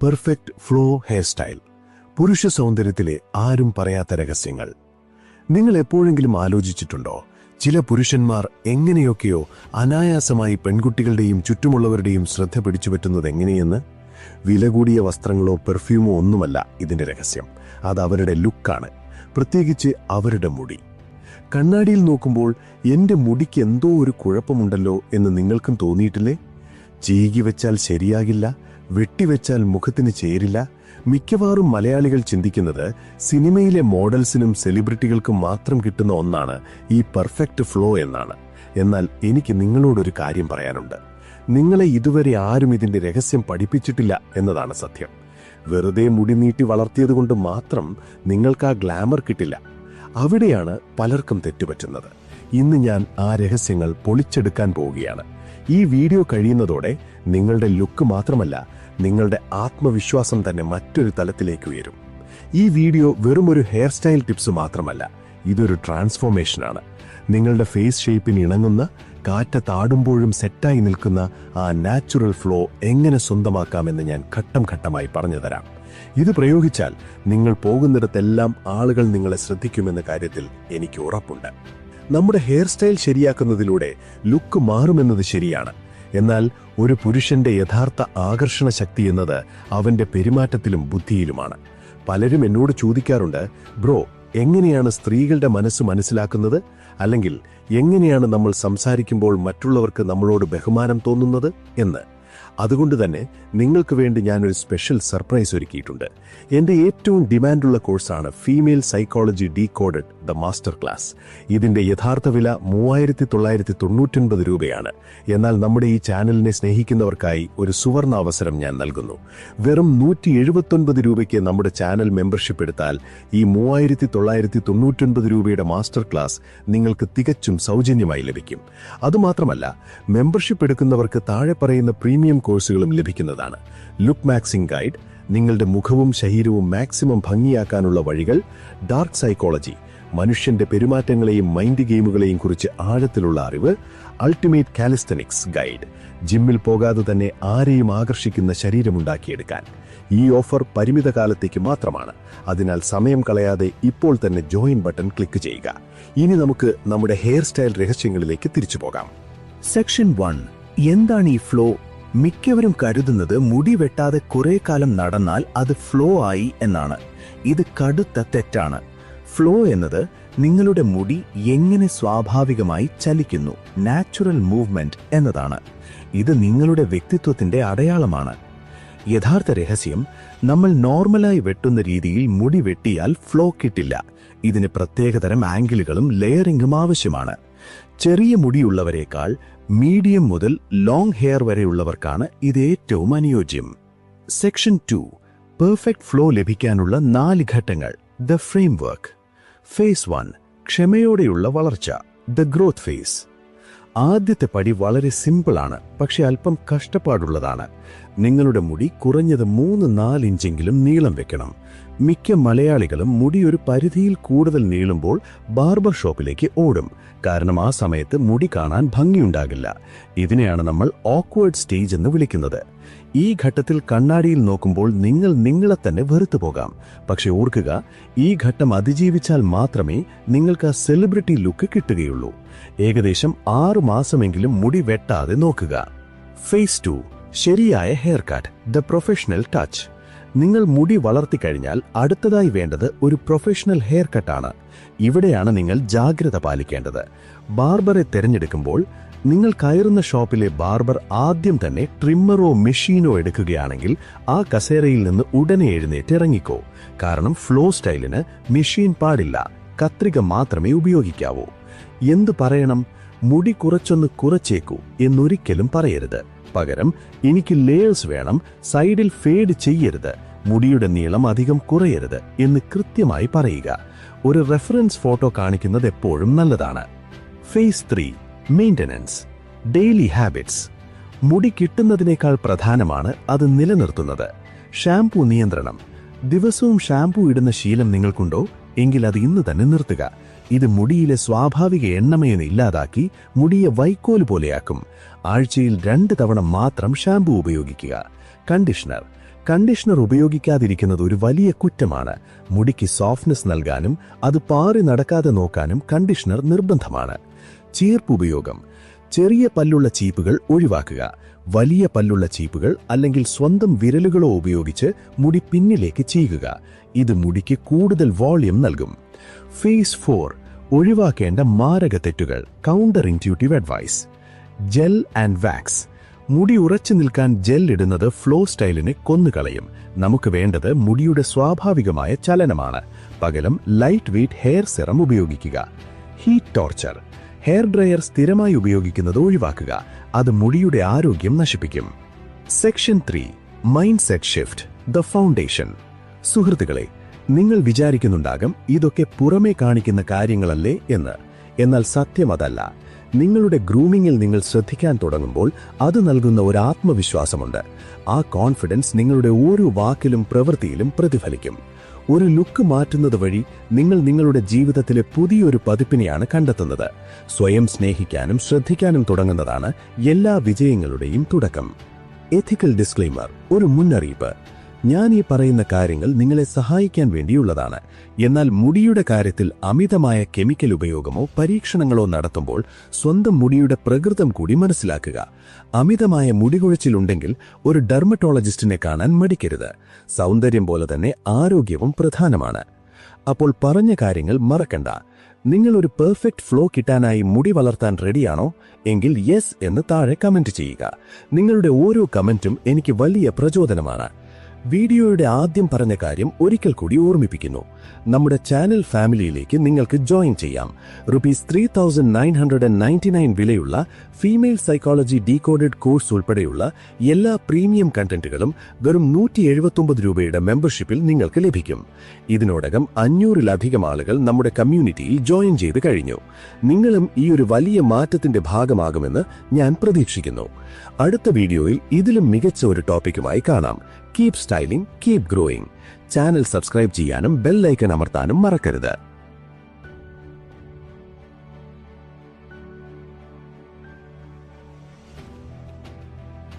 Perfect flow hair style. പുരുഷ സൗന്ദര്യത്തിലെ ആരും പറയാത്ത രഹസ്യങ്ങൾ. നിങ്ങൾ എപ്പോഴെങ്കിലും ആലോചിച്ചിട്ടുണ്ടോ, ചില പുരുഷന്മാർ എങ്ങനെയൊക്കെയോ അനായാസമായി പെൺകുട്ടികളുടെയും ചുറ്റുമുള്ളവരുടെയും ശ്രദ്ധ പിടിച്ചുപറ്റുന്നത് എങ്ങനെയെന്ന്? വില കൂടിയ വസ്ത്രങ്ങളോ പെർഫ്യൂമോ ഒന്നുമല്ല ഇതിന്റെ രഹസ്യം. അത് അവരുടെ ലുക്കാണ്, പ്രത്യേകിച്ച് അവരുടെ മുടി. കണ്ണാടിയിൽ നോക്കുമ്പോൾ എന്റെ മുടിക്ക് എന്തോ ഒരു കുഴപ്പമുണ്ടല്ലോ എന്ന് നിങ്ങൾക്കും തോന്നിയിട്ടില്ലേ? ചീകി വെച്ചാൽ ശരിയാകില്ല, വെട്ടിവെച്ചാൽ മുഖത്തിന് ചേരില്ല. മിക്കവാറും മലയാളികൾ ചിന്തിക്കുന്നത് സിനിമയിലെ മോഡൽസിനും സെലിബ്രിറ്റികൾക്കും മാത്രം കിട്ടുന്ന ഒന്നാണ് ഈ പെർഫെക്റ്റ് ഫ്ലോ എന്നാണ്. എന്നാൽ എനിക്ക് നിങ്ങളോടൊരു കാര്യം പറയാനുണ്ട്. നിങ്ങളെ ഇതുവരെ ആരും ഇതിന്റെ രഹസ്യം പഠിപ്പിച്ചിട്ടില്ല എന്നതാണ് സത്യം. വെറുതെ മുടി നീട്ടി വളർത്തിയതുകൊണ്ട് മാത്രം നിങ്ങൾക്ക് ആ ഗ്ലാമർ കിട്ടില്ല. അവിടെയാണ് പലർക്കും തെറ്റുപറ്റുന്നത്. ഇന്ന് ഞാൻ ആ രഹസ്യങ്ങൾ പൊളിച്ചെടുക്കാൻ പോവുകയാണ്. ഈ വീഡിയോ കഴിയുന്നതോടെ നിങ്ങളുടെ ലുക്ക് മാത്രമല്ല, നിങ്ങളുടെ ആത്മവിശ്വാസം തന്നെ മറ്റൊരു തലത്തിലേക്ക് ഉയരും. ഈ വീഡിയോ വെറുമൊരു ഹെയർ സ്റ്റൈൽ ടിപ്സ് മാത്രമല്ല, ഇതൊരു ട്രാൻസ്ഫോർമേഷനാണ്. നിങ്ങളുടെ ഫേസ് ഷേപ്പിന് ഇണങ്ങുന്ന, കാറ്റത്താടുമ്പോഴും സെറ്റായി നിൽക്കുന്ന ആ നാച്ചുറൽ ഫ്ലോ എങ്ങനെ സ്വന്തമാക്കാമെന്ന് ഞാൻ ഘട്ടം ഘട്ടമായി പറഞ്ഞു തരാം. ഇത് പ്രയോഗിച്ചാൽ നിങ്ങൾ പോകുന്നിടത്തെല്ലാം ആളുകൾ നിങ്ങളെ ശ്രദ്ധിക്കുമെന്ന കാര്യത്തിൽ എനിക്ക് ഉറപ്പുണ്ട്. നമ്മുടെ ഹെയർ സ്റ്റൈൽ ശരിയാക്കുന്നതിലൂടെ ലുക്ക് മാറുമെന്നത് ശരിയാണ്. എന്നാൽ ഒരു പുരുഷന്റെ യഥാർത്ഥ ആകർഷണ ശക്തി എന്നത് അവന്റെ പെരുമാറ്റത്തിലും ബുദ്ധിയിലുമാണ്. പലരും എന്നോട് ചോദിക്കാറുണ്ട്, ബ്രോ, എങ്ങനെയാണ് സ്ത്രീകളുടെ മനസ്സ് മനസ്സിലാക്കുന്നത്? അല്ലെങ്കിൽ എങ്ങനെയാണ് നമ്മൾ സംസാരിക്കുമ്പോൾ മറ്റുള്ളവർക്ക് നമ്മളോട് ബഹുമാനം തോന്നുന്നത് എന്ന്. അതുകൊണ്ട് തന്നെ നിങ്ങൾക്ക് വേണ്ടി ഞാനൊരു സ്പെഷ്യൽ സർപ്രൈസ് ഒരുക്കിയിട്ടുണ്ട്. എൻ്റെ ഏറ്റവും ഡിമാൻഡുള്ള കോഴ്സാണ് female psychology decoded the master class. ഇതിൻ്റെ യഥാർത്ഥ വില 3999 രൂപയാണ്. എന്നാൽ നമ്മുടെ ഈ ചാനലിനെ സ്നേഹിക്കുന്നവർക്കായി ഒരു സുവർണ അവസരം ഞാൻ നൽകുന്നു. വെറും 179 രൂപയ്ക്ക് നമ്മുടെ ചാനൽ മെമ്പർഷിപ്പ് എടുത്താൽ ഈ 3999 രൂപയുടെ മാസ്റ്റർ ക്ലാസ് നിങ്ങൾക്ക് തികച്ചും സൗജന്യമായി ലഭിക്കും. അതുമാത്രമല്ല, മെമ്പർഷിപ്പ് എടുക്കുന്നവർക്ക് താഴെ പറയുന്ന പ്രീമിയം കോഴ്സുകളും ലഭിക്കുന്നതാണ്. ലുക്ക് മാക്സിംഗ് ഗൈഡ്, നിങ്ങളുടെ മുഖവും ശരീരവും മാക്സിമം ഭംഗിയാക്കാനുള്ള വഴികൾ. ഡാർക്ക് സൈക്കോളജി, മനുഷ്യന്റെ പെരുമാറ്റങ്ങളെയും മൈൻഡ് ഗെയിമുകളെയും കുറിച്ച് ആഴത്തിലുള്ള അറിവ്. അൾട്ടിമേറ്റ് കാലിസ്തനിക്സ് ഗൈഡ്, ജിമ്മിൽ പോകാതെ തന്നെ ആരെയും ആകർഷിക്കുന്ന ശരീരമുണ്ടാക്കിയെടുക്കാൻ. ഈ ഓഫർ പരിമിത കാലത്തേക്ക് മാത്രമാണ്. അതിനാൽ സമയം കളയാതെ ഇപ്പോൾ തന്നെ ജോയിൻ ബട്ടൺ ക്ലിക്ക് ചെയ്യുക. ഇനി നമുക്ക് നമ്മുടെ ഹെയർ സ്റ്റൈൽ രഹസ്യങ്ങളിലേക്ക് തിരിച്ചു പോകാം. സെക്ഷൻ 1. എന്താണ് ഈ ഫ്ലോ? മിക്കവരും കരുതുന്നത് മുടി വെട്ടാതെ കുറെ കാലം നടന്നാൽ അത് ഫ്ലോ ആയി എന്നാണ്. ഇത് കടുത്ത തെറ്റാണ്. ഫ്ലോ എന്നത് നിങ്ങളുടെ മുടി എങ്ങനെ സ്വാഭാവികമായി ചലിക്കുന്നു, നാച്ചുറൽ മൂവ്മെന്റ് എന്നതാണ്. ഇത് നിങ്ങളുടെ വ്യക്തിത്വത്തിന്റെ അടയാളമാണ്. യഥാർത്ഥ രഹസ്യം, നമ്മൾ നോർമലായി വെട്ടുന്ന രീതിയിൽ മുടി വെട്ടിയാൽ ഫ്ലോ കിട്ടില്ല. ഇതിന് പ്രത്യേകതരം ആംഗിളുകളും ലെയറിംഗും ആവശ്യമാണ്. ചെറിയ മുടിയുള്ളവരെക്കാൾ മീഡിയം മുതൽ ലോങ് ഹെയർ വരെയുള്ളവർക്കാണ് ഇത് ഏറ്റവും അനുയോജ്യം. സെക്ഷൻ 2. പെർഫെക്റ്റ് ഫ്ലോ ലഭിക്കാനുള്ള 4 ഘട്ടങ്ങൾ. The framework. ഫേസ് 1. ക്ഷമയോടെയുള്ള വളർച്ച, ദ ഗ്രോത്ത് ഫേസ്. ആദ്യത്തെ പടി വളരെ സിമ്പിളാണ്, പക്ഷെ അല്പം കഷ്ടപ്പാടുള്ളതാണ്. നിങ്ങളുടെ മുടി കുറഞ്ഞത് 3-4 ഇഞ്ചെങ്കിലും നീളം വെക്കണം. മിക്ക മലയാളികളും മുടി ഒരു പരിധിയിൽ കൂടുതൽ നീളുമ്പോൾ ബാർബർ ഷോപ്പിലേക്ക് ഓടും. കാരണം ആ സമയത്ത് മുടി കാണാൻ ഭംഗിയുണ്ടാകില്ല. ഇതിനെയാണ് നമ്മൾ ഓക്വേർഡ് സ്റ്റേജ് എന്ന് വിളിക്കുന്നത്. ഈ ഘട്ടത്തിൽ കണ്ണാടിയിൽ നോക്കുമ്പോൾ നിങ്ങൾ നിങ്ങളെ തന്നെ വെറുത്തു പോകാം. പക്ഷെ ഓർക്കുക, ഈ ഘട്ടം അതിജീവിച്ചാൽ മാത്രമേ നിങ്ങൾക്ക് ആ സെലിബ്രിറ്റി ലുക്ക് കിട്ടുകയുള്ളൂ. ഏകദേശം 6 മാസമെങ്കിലും മുടി വെട്ടാതെ നോക്കുക. ഫേസ് 2. ശരിയായ hair cut, the professional touch. നിങ്ങൾ മുടി വളർത്തിക്കഴിഞ്ഞാൽ അടുത്തതായി വേണ്ടത് ഒരു പ്രൊഫഷണൽ ഹെയർ കട്ടാണ്. ഇവിടെയാണ് നിങ്ങൾ ജാഗ്രത പാലിക്കേണ്ടത്. ബാർബറെ തിരഞ്ഞെടുക്കുമ്പോൾ നിങ്ങൾ കയറുന്ന ഷോപ്പിലെ ബാർബർ ആദ്യം തന്നെ ട്രിമ്മറോ മെഷീനോ എടുക്കുകയാണെങ്കിൽ ആ കസേരയിൽ നിന്ന് ഉടനെ എഴുന്നേറ്റ് ഇറങ്ങിക്കോ. കാരണം ഫ്ലോ സ്റ്റൈലിന് മെഷീൻ പാടില്ല, കത്രിക മാത്രമേ ഉപയോഗിക്കാവൂ. എന്തു പറയണം? മുടി കുറച്ചൊന്ന് കുറച്ചേക്കൂ എന്നൊരിക്കലും പറയരുത്. പകരം എനിക്ക് ലേയേഴ്സ് വേണം, സൈഡിൽ ഫേഡ് ചെയ്യരുത്, മുടിയുടെ നീളം അധികം കുറയരുത് എന്ന് കൃത്യമായി പറയുക. ഒരു റെഫറൻസ് ഫോട്ടോ കാണിക്കുന്നത് എപ്പോഴും നല്ലതാണ്. ഫേസ് 3. Maintenance, daily habits. മുടി കിട്ടുന്നതിനേക്കാൾ പ്രധാനമാണ് അത് നിലനിർത്തുന്നത്. ഷാംപൂ നിയന്ത്രണം. ദിവസവും ഷാംപൂ ഇടുന്ന ശീലം നിങ്ങൾക്കുണ്ടോ? എങ്കിൽ അത് ഇന്ന് തന്നെ നിർത്തുക. ഇത് മുടിയിലെ സ്വാഭാവിക എണ്ണമയം ഇല്ലാതാക്കി മുടിയെ വൈക്കോൽ പോലെയാക്കും. ആഴ്ചയിൽ 2 തവണ മാത്രം ഷാംപൂ ഉപയോഗിക്കുക. കണ്ടീഷണർ. കണ്ടീഷണർ ഉപയോഗിക്കാതിരിക്കുന്നത് ഒരു വലിയ കുറ്റമാണ്. മുടിക്ക് സോഫ്റ്റ്നെസ് നൽകാനും അത് പാറി നടക്കാതെ നോക്കാനും കണ്ടീഷണർ നിർബന്ധമാണ്. ചീർപ്പ് ഉപയോഗം. ചെറിയ പല്ലുള്ള ചീപ്പുകൾ ഒഴിവാക്കുക. വലിയ പല്ലുള്ള ചീപ്പുകൾ അല്ലെങ്കിൽ സ്വന്തം വിരലുകളോ ഉപയോഗിച്ച് മുടി പിന്നിലേക്ക് ചീകുക. ഇത് മുടിക്ക് കൂടുതൽ വോളിയം നൽകും. ഫേസ് 4 ഒഴിവാക്കേണ്ട മാരക തെറ്റുകൾ. Counter intuitive advice. Gel and wax. മുടി ഉറച്ചു നിൽക്കാൻ ജെൽ ഇടുന്നത് ഫ്ലോ സ്റ്റൈലിനെ കൊന്നുകളയും. നമുക്ക് വേണ്ടത് മുടിയുടെ സ്വാഭാവികമായ ചലനമാണ്. പകരം ലൈറ്റ് വെയ്റ്റ് ഹെയർ സെറം ഉപയോഗിക്കുക. Heat torture. ഹെയർ ഡ്രയർ സ്ഥിരമായി ഉപയോഗിക്കുന്നത് ഒഴിവാക്കുക. അത് മുടിയുടെ ആരോഗ്യം നശിപ്പിക്കും. Section 3 mind set shift, the foundation. സുഹൃത്തുക്കളെ, നിങ്ങൾ വിചാരിക്കുന്നുണ്ടാകും ഇതൊക്കെ പുറമേ കാണിക്കുന്ന കാര്യങ്ങളല്ലേ എന്ന്. എന്നാൽ സത്യം അതല്ല. നിങ്ങളുടെ ഗ്രൂമിങ്ങിൽ നിങ്ങൾ ശ്രദ്ധിക്കാൻ തുടങ്ങുമ്പോൾ അത് നൽകുന്ന ഒരു ആത്മവിശ്വാസമുണ്ട്. ആ കോൺഫിഡൻസ് നിങ്ങളുടെ ഓരോ വാക്കിലും പ്രവൃത്തിയിലും പ്രതിഫലിക്കും. ഒരു ലുക്ക് മാറ്റുന്നത് വഴി നിങ്ങൾ നിങ്ങളുടെ ജീവിതത്തിലെ പുതിയൊരു പതിപ്പിനെയാണ് കണ്ടെത്തുന്നത്. സ്വയം സ്നേഹിക്കാനും ശ്രദ്ധിക്കാനും തുടങ്ങുന്നതാണ് എല്ലാ വിജയങ്ങളുടെയും തുടക്കം. എത്തിക്കൽ ഡിസ്ക്ലെയിമർ, ഒരു മുന്നറിയിപ്പ്. ഞാൻ ഈ പറയുന്ന കാര്യങ്ങൾ നിങ്ങളെ സഹായിക്കാൻ വേണ്ടിയുള്ളതാണ്. എന്നാൽ മുടിയുടെ കാര്യത്തിൽ അമിതമായ കെമിക്കൽ ഉപയോഗമോ പരീക്ഷണങ്ങളോ നടത്തുമ്പോൾ സ്വന്തം മുടിയുടെ പ്രകൃതം കൂടി മനസ്സിലാക്കുക. അമിതമായ മുടികൊഴിച്ചിലുണ്ടെങ്കിൽ ഒരു ഡെർമറ്റോളജിസ്റ്റിനെ കാണാൻ മടിക്കരുത്. സൗന്ദര്യം പോലെ തന്നെ ആരോഗ്യവും പ്രധാനമാണ്. അപ്പോൾ പറഞ്ഞ കാര്യങ്ങൾ മറക്കണ്ട. നിങ്ങൾ ഒരു പെർഫെക്റ്റ് ഫ്ലോ കിട്ടാനായി മുടി വളർത്താൻ റെഡിയാണോ? എങ്കിൽ യെസ് എന്ന് താഴെ കമന്റ് ചെയ്യുക. നിങ്ങളുടെ ഓരോ കമന്റും എനിക്ക് വലിയ പ്രചോദനമാണ്. വീഡിയോയുടെ ആദ്യം പറഞ്ഞ കാര്യം ഒരിക്കൽ കൂടി ഓർമ്മിപ്പിക്കുന്നു. നമ്മുടെ ചാനൽ ഫാമിലിയിലേക്ക് നിങ്ങൾക്ക് ജോയിൻ ചെയ്യാം. ₹3999 വിലയുള്ള ഫീമെയിൽ സൈക്കോളജി ഡീകോഡഡ് കോഴ്സ് ഉൾപ്പെടെയുള്ള എല്ലാ പ്രീമിയം കണ്ടന്റുകളും വെറും 179 രൂപയുടെ മെമ്പർഷിപ്പിൽ നിങ്ങൾക്ക് ലഭിക്കും. ഇതിനോടകം 500-ലധികം ആളുകൾ നമ്മുടെ കമ്മ്യൂണിറ്റിയിൽ ജോയിൻ ചെയ്ത് കഴിഞ്ഞു. നിങ്ങളും ഈ ഒരു വലിയ മാറ്റത്തിന്റെ ഭാഗമാകുമെന്ന് ഞാൻ പ്രതീക്ഷിക്കുന്നു. അടുത്ത വീഡിയോയിൽ ഇതിലും മികച്ച ഒരു ടോപ്പിക്കുമായി കാണാം. Keep styling, keep growing. Channel subscribe ചെയ്യാനും ബെൽ ഐക്കൺ അമർത്താനും മറക്കരുത്.